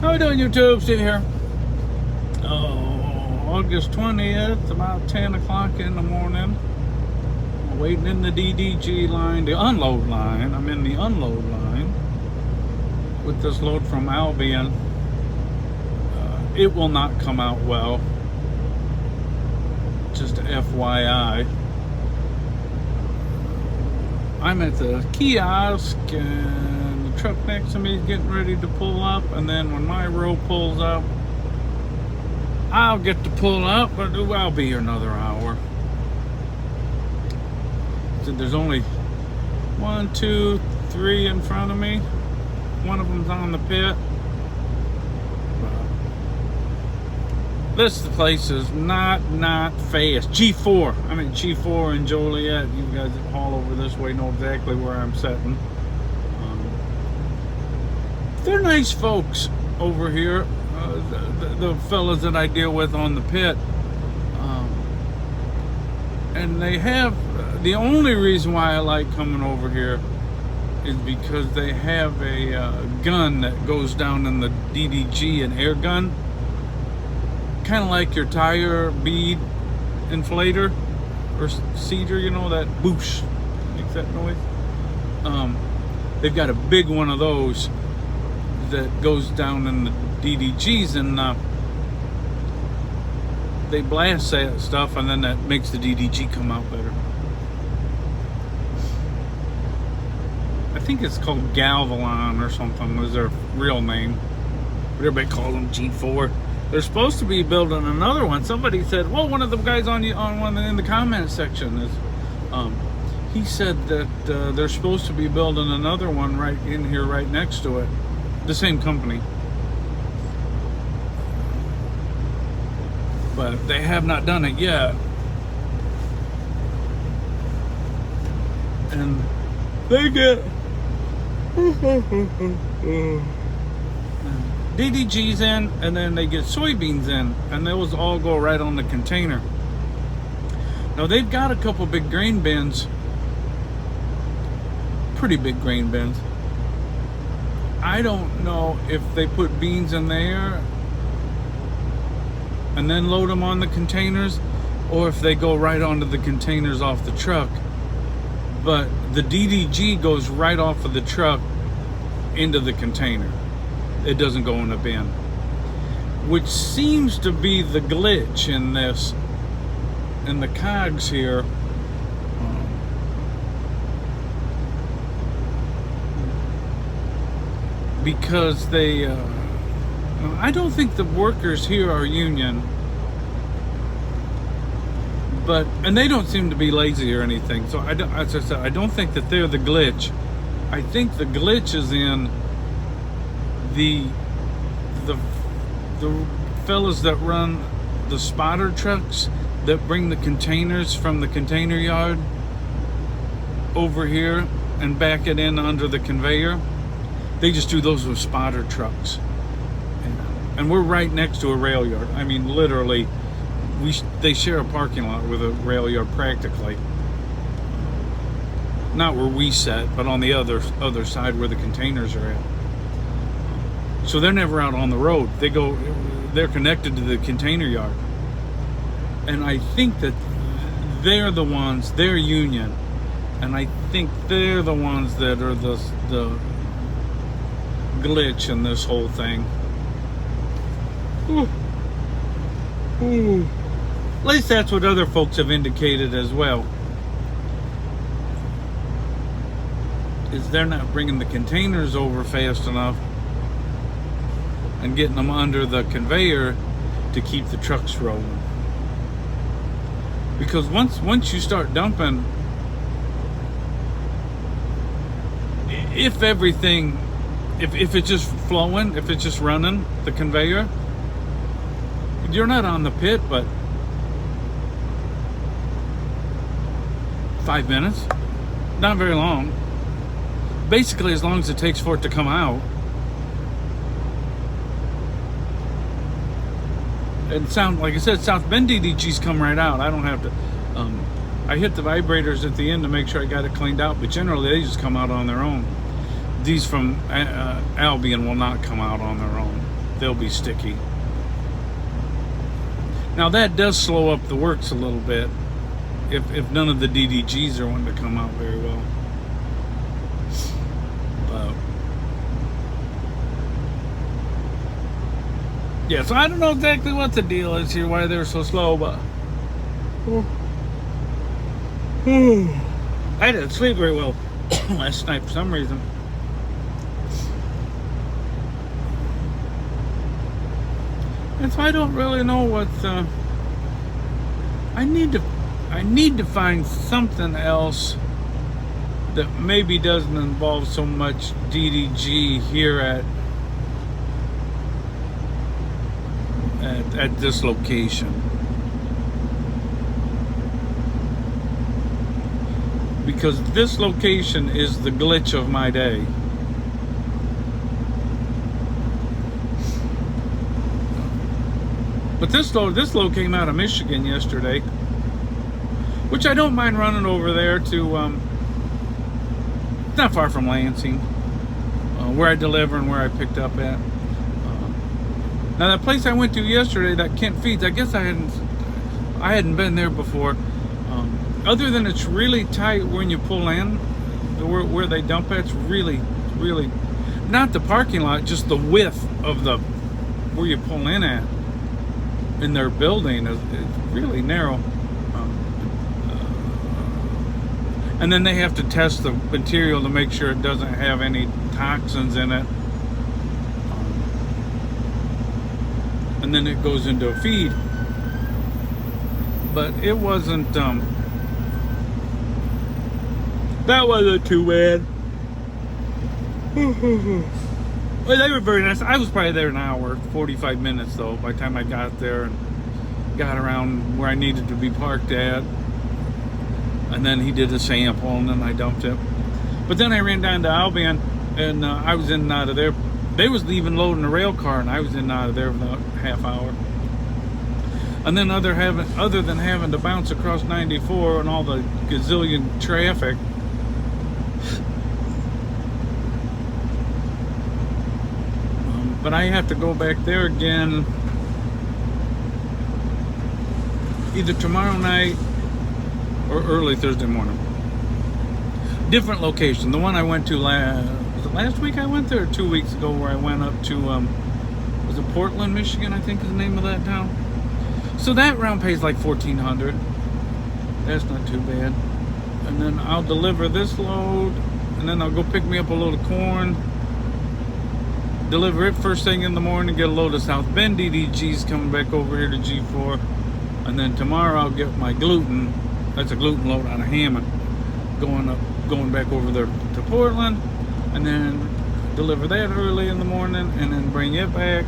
How we doing, YouTube? Steve here. August 20th, about 10 o'clock in the morning. I'm waiting in the DDG line, the unload line. I'm in the unload line with this load from Albion. It will not come out well. Just FYI. I'm at the kiosk and the truck next to me is getting ready to pull up, and then when my row pulls up, I'll get to pull up, but I'll be here another hour. So there's only 1, 2, 3 in front of me. One of them's on the pit. This place is not fast. G4. I'm at G4 in Joliet. You guys that haul over this way know exactly where I'm sitting. They're nice folks over here. The fellas that I deal with on the pit. And they have, the only reason why I like coming over here is because they have a gun that goes down in the DDG, an air gun. Kind of like your tire bead inflator or seeder, you know, that boosh makes that noise. They've got a big one of those that goes down in the DDGs, and they blast that stuff, and then that makes the DDG come out better. I think it's called Galvalon or something was their real name, but everybody calls them G4. They're supposed to be building another one. Somebody said, well, one of the guys on one in the comment section is, he said that they're supposed to be building another one right in here, right next to it. The same company. But they have not done it yet. And they get DDGs in, and then they get soybeans in, and those all go right on the container. Now they've got a couple big grain bins, pretty big grain bins. I don't know if they put beans in there and then load them on the containers, or if they go right onto the containers off the truck. But the DDG goes right off of the truck into the container. It doesn't go in a bin, which seems to be the glitch in this, in the cogs here. Because they, I don't think the workers here are union, and they don't seem to be lazy or anything. So as I said, I don't think that they're the glitch. I think the glitch is in the fellas that run the spotter trucks that bring the containers from the container yard over here and back it in under the conveyor. They just do those with spotter trucks. And we're right next to a rail yard. I mean, literally, they share a parking lot with a rail yard practically. Not where we sit, but on the other side where the containers are at. So they're never out on the road. They're connected to the container yard. And I think that they're the ones, they're union. And I think they're the ones that are the glitch in this whole thing. Ooh. Ooh. At least that's what other folks have indicated as well. Is they're not bringing the containers over fast enough and getting them under the conveyor to keep the trucks rolling. Because once you start dumping, if it's just flowing, if it's just running the conveyor, you're not on the pit but 5 minutes, not very long. Basically, as long as it takes for it to come out. And like I said, South Bend DDGs come right out. I don't have to. I hit the vibrators at the end to make sure I got it cleaned out, but generally they just come out on their own. These from Albion will not come out on their own. they'll be sticky. Now that does slow up the works a little bit if none of the DDGs are wanting to come out very well. Yeah, so I don't know exactly what the deal is here, why they're so slow, but I didn't sleep very well last night for some reason. And so I don't really know what I need to find something else that maybe doesn't involve so much DDG here at this location, because this location is the glitch of my day. But this load came out of Michigan yesterday, which I don't mind running over there to. It's not far from Lansing, where I deliver and where I picked up at. Now that place I went to yesterday, that Kent Feeds, I guess I hadn't been there before. Other than it's really tight when you pull in, where they dump at, it's really, really, not the parking lot, just the width of the where you pull in at in their building is really narrow. And then they have to test the material to make sure it doesn't have any toxins in it. And then it goes into a feed. But it wasn't that wasn't too bad. Well, they were very nice. I was probably there an hour, 45 minutes though, by the time I got there and got around where I needed to be parked at. And then he did a sample and then I dumped it. But then I ran down to Albion and I was in and out of there. They was even loading a rail car and I was in and out of there for about a half hour. And then other than having to bounce across 94 and all the gazillion traffic, but I have to go back there again either tomorrow night or early Thursday morning. Different location. The one I went to last week I went there, or 2 weeks ago, where I went up to was it Portland, Michigan, I think is the name of that town. So that round pays like $1,400. That's not too bad. And then I'll deliver this load, and then I'll go pick me up a load of corn, deliver it first thing in the morning, get a load of South Bend DDGs coming back over here to G4, and then tomorrow I'll get my gluten. That's a gluten load out of Hammond, going back over there to Portland, and then deliver that early in the morning, and then bring it back.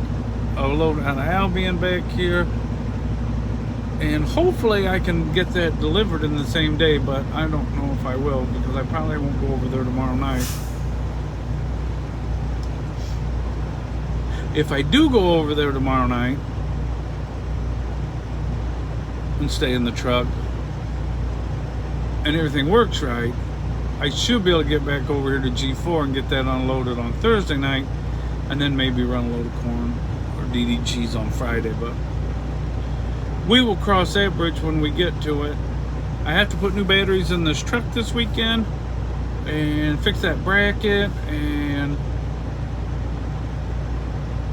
I'll load out of Albion back here, and hopefully I can get that delivered in the same day, but I don't know if I will, because I probably won't go over there tomorrow night. If I do go over there tomorrow night and stay in the truck and everything works right, I should be able to get back over here to G4 and get that unloaded on Thursday night, and then maybe run a load of corn or DDGs on Friday. But we will cross that bridge when we get to it. I have to put new batteries in this truck this weekend and fix that bracket and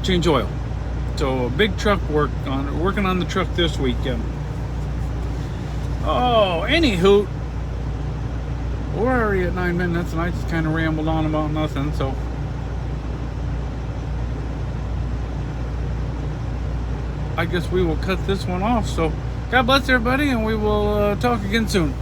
change oil. So a big truck working on the truck this weekend. Oh, anywho, we're already at 9 minutes and I just kind of rambled on about nothing, so I guess we will cut this one off. So God bless everybody, and we will talk again soon.